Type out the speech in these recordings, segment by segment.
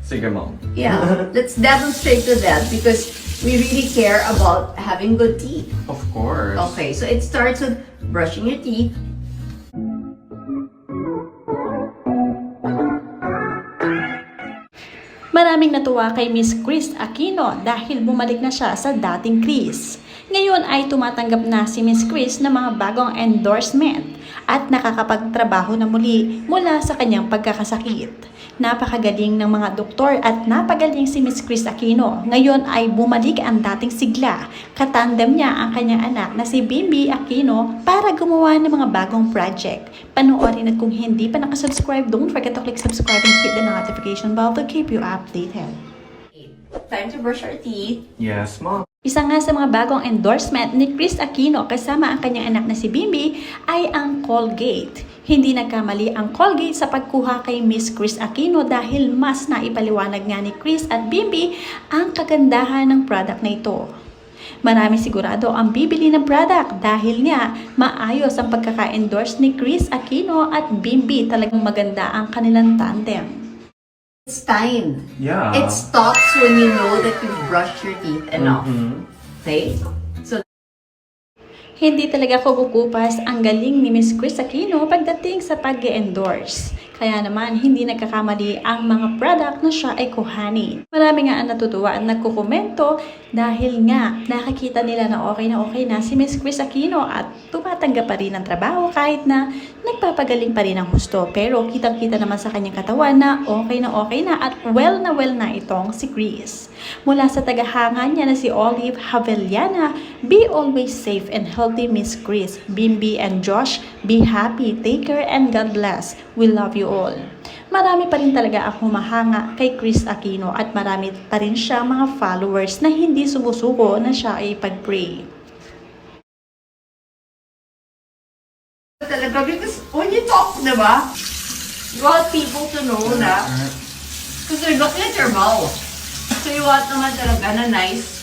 Sige, Mom. Yeah, let's demonstrate to them because we really care about having good teeth. Of course. Okay, so it starts with brushing your teeth. Maraming natuwa kay Miss Chris Aquino dahil bumalik na siya sa dating Chris. Ngayon ay tumatanggap na si Miss Chris ng mga bagong endorsement at nakakapagtrabaho na muli mula sa kanyang pagkakasakit. Napakagaling ng mga doktor at napagaling si Miss Chris Aquino. Ngayon ay bumalik ang dating sigla. Katandem niya ang kanyang anak na si Bimbi Aquino para gumawa ng mga bagong project. Panoorin at kung hindi pa nakasubscribe, don't forget to click subscribe and hit the notification bell to keep you updated. Time to brush our teeth. Yes, Mom. Isa nga sa mga bagong endorsement ni Chris Aquino kasama ang kanyang anak na si Bimbi ay ang Colgate. Hindi nagkamali ang Colgate sa pagkuha kay Miss Chris Aquino dahil mas naipaliwanag nga ni Chris at Bimbi ang kagandahan ng product na ito. Marami sigurado ang bibili ng product dahil nga maayos ang pagkaka-endorse ni Chris Aquino at Bimbi. Talagang maganda ang kanilang tandem. It's time. Yeah. It stops when you know that you've brushed your teeth enough. Okay? So, Hindi talaga kukupas ang galing ni Miss Chris Aquino pagdating sa pag-endorse. Kaya naman, hindi nagkakamali ang mga product na siya ay kuhanin. Marami nga ang natutuwa at nagkukomento dahil nga nakakita nila na okay na si Miss Chris Aquino at tumatanggap pa rin ng trabaho kahit na nagpapagaling pa rin ang husto. Pero kitang-kita naman sa kanyang katawan na okay na at well na itong si Chris. Mula sa tagahanga niya na si Olive Havellana, be always safe and healthy, Miss Chris. Bimbi and Josh, be happy, take care, and God bless. We love you all. Marami pa rin talaga ang humahanga kay Chris Aquino at marami pa rin siya mga followers na hindi sumusuko na siya ay pag-pray. talaga, because when you talk, diba, you want people to know na, because they're looking at your mouth. So you want naman talaga na nice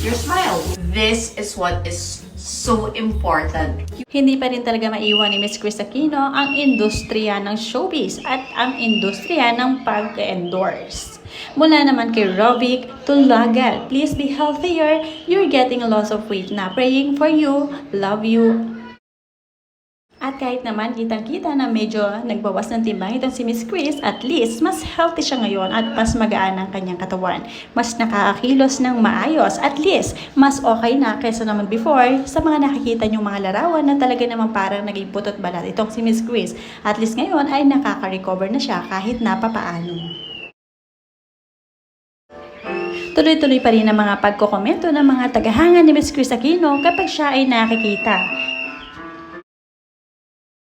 your smile. This is what is so important. Hindi pa rin talaga maiwan ni Miss Chris Aquino ang industriya ng showbiz at ang industriya ng pag-endorse. Mula naman kay Rovic to Lagal, please be healthier. You're getting a loss of weight na. Praying for you. Love you. At kahit naman kitang-kita na medyo nagbawas ng timbang itong si Miss Chris, at least mas healthy siya ngayon at mas magaan ang kanyang katawan. Mas nakakakilos ng maayos, at least mas okay na kaysa naman before sa mga nakikita niyong mga larawan na talaga naman parang naging putot balat itong si Miss Chris. At least ngayon ay nakaka-recover na siya kahit napapaano. Tuloy-tuloy pa rin ang mga pagkokomento ng mga tagahanga ni Miss Chris Aquino kapag siya ay nakikita.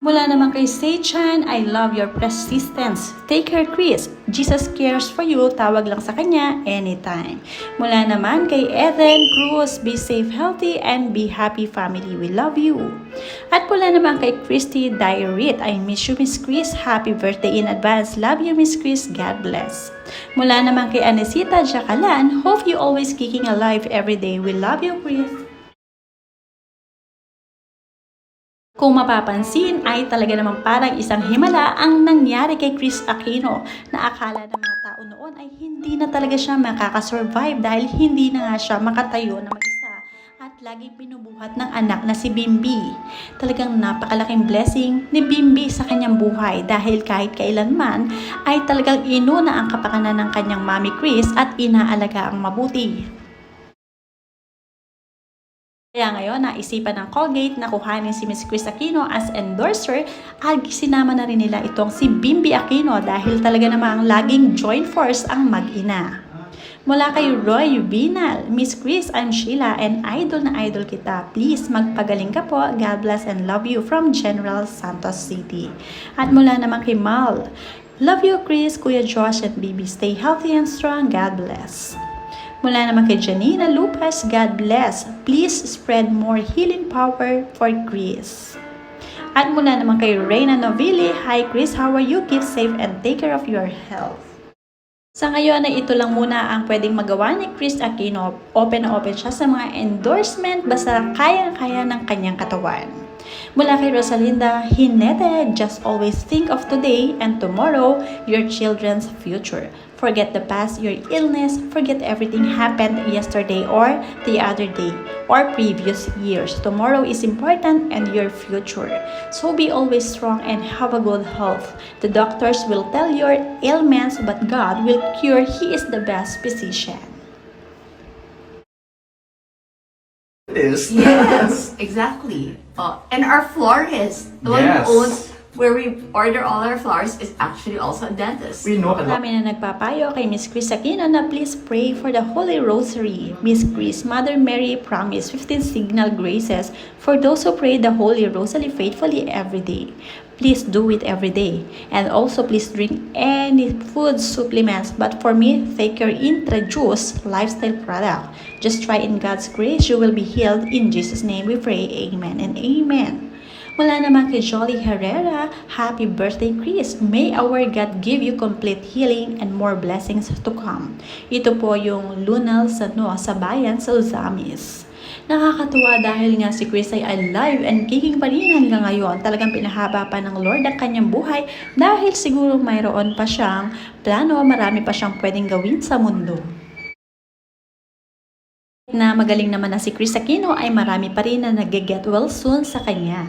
Mula naman kay Say-chan, I love your persistence. Take care, Chris. Jesus cares for you. Tawag lang sa kanya anytime. Mula naman kay Eden Cruz, be safe, healthy, and be happy family. We love you. At mula naman kay Christy Diarit, I miss you, Miss Chris. Happy birthday in advance. Love you, Miss Chris. God bless. Mula naman kay Anesita Jacalan, hope you always kicking alive every day. We love you, Chris. Kung mapapansin ay talaga namang parang isang himala ang nangyari kay Chris Aquino na akala ng mga tao noon ay hindi na talaga siya makakasurvive dahil hindi na nga siya makatayo na mag-isa at laging binubuhat ng anak na si Bimbi. Talagang napakalaking blessing ni Bimbi sa kanyang buhay dahil kahit kailanman ay talagang inuna ang kapakanan ng kanyang mami Chris at inaalaga ang mabuti. Kaya ngayon, naisipan ng Colgate na kuhanin si Miss Chris Aquino as endorser at sinama na rin nila itong si Bimbi Aquino dahil talaga namang laging joint force ang mag-ina. Mula kay Roy Vinal, Miss Chris, I'm Sheila and idol na idol kita. Please magpagaling ka po. God bless and love you from General Santos City. At mula naman kay Mal, love you Chris, Kuya Josh at Bibi. Stay healthy and strong. God bless. Mula naman kay Janina Lupas, God bless. Please spread more healing power for Chris. At mula naman kay Reyna Novilli, hi Chris, how are you? Keep safe and take care of your health. Sa ngayon ay ito lang muna ang pwedeng magawa ni Chris Aquino. Open na open siya sa mga endorsement basta kayang-kaya ng kanyang katawan. Mula kay Rosalinda Hinete, just always think of today and tomorrow, your children's future. Forget the past, your illness, forget everything happened yesterday or the other day or previous years. Tomorrow is important and your future. So be always strong and have a good health. The doctors will tell your ailments, but God will cure. He is the best physician. It is. Yes, exactly. And our florist, the one Yes. who owns where we order all our flowers, is actually also a dentist. We know a lot. Marami na nagpapayo kay Miss Chris Aquino na please pray for the Holy Rosary. Miss Chris, Mother Mary promised 15 signal graces for those who pray the Holy Rosary faithfully every day. Please do it every day. And also please drink any food supplements. But for me, take your Intra-Juice lifestyle product. Just try in God's grace, you will be healed. In Jesus' name we pray. Amen and amen. Mula naman kay Jolly Herrera, happy birthday Chris! May our God give you complete healing and more blessings to come. Ito po yung lunal sa bayan sa Uzamis. Nakakatuwa dahil nga si Chris ay alive and kicking pa rin hanggang ngayon. Talagang pinahaba pa ng Lord ang kanyang buhay dahil siguro mayroon pa siyang plano, marami pa siyang pwedeng gawin sa mundo. Na magaling naman na si Chris Aquino ay marami pa rin na nag-get well soon sa kanya.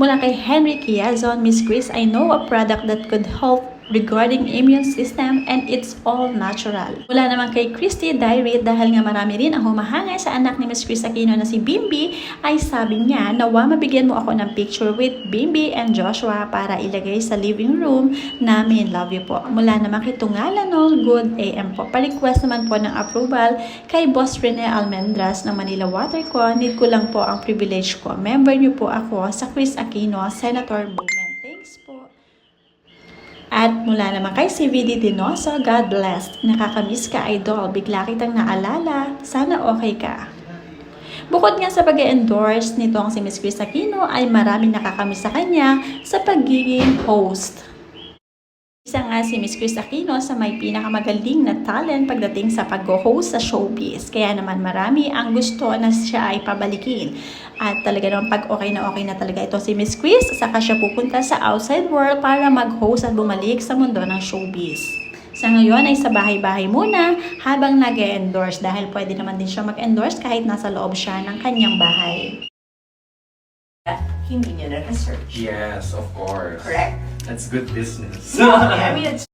Mula kay Henry Quiazon, Miss Chris, I know a product that could help regarding immune system and it's all natural. Mula naman kay Christy Diary, dahil nga marami rin ang humahanga sa anak ni Miss Chris Aquino na si Bimbi, ay sabi niya, nawa mabigyan mo ako ng picture with Bimbi and Joshua para ilagay sa living room namin. Love you po. Mula naman kay Tungalanol, Good AM po. Pa-request naman po ng approval kay Boss Rene Almendras ng Manila Watercon. Need ko lang po ang privilege ko. Member niyo po ako sa Chris Aquino Senator Movement. Thanks po. At mula naman kay CVD Dinoso, God bless. Nakakamiss ka, idol. Bigla kitang naalala. Sana okay ka. Bukod nga sa pag-endorse nitong si Miss Chris Aquino, ay maraming nakakamiss sa kanya sa pagiging host. Isa nga si Miss Chris Aquino sa may pinakamagaling na talent pagdating sa pag-host sa showbiz. Kaya naman marami ang gusto na siya ay pabalikin. At talaga naman pag okay na talaga ito si Miss Chris, saka siya pupunta sa outside world para mag-host at bumalik sa mundo ng showbiz. Sa ngayon ay sa bahay-bahay muna habang nag-endorse dahil pwede naman din siya mag-endorse kahit nasa loob siya ng kanyang bahay. Hindi niya na-research. Yes, of course. Correct? That's good business. I mean, it's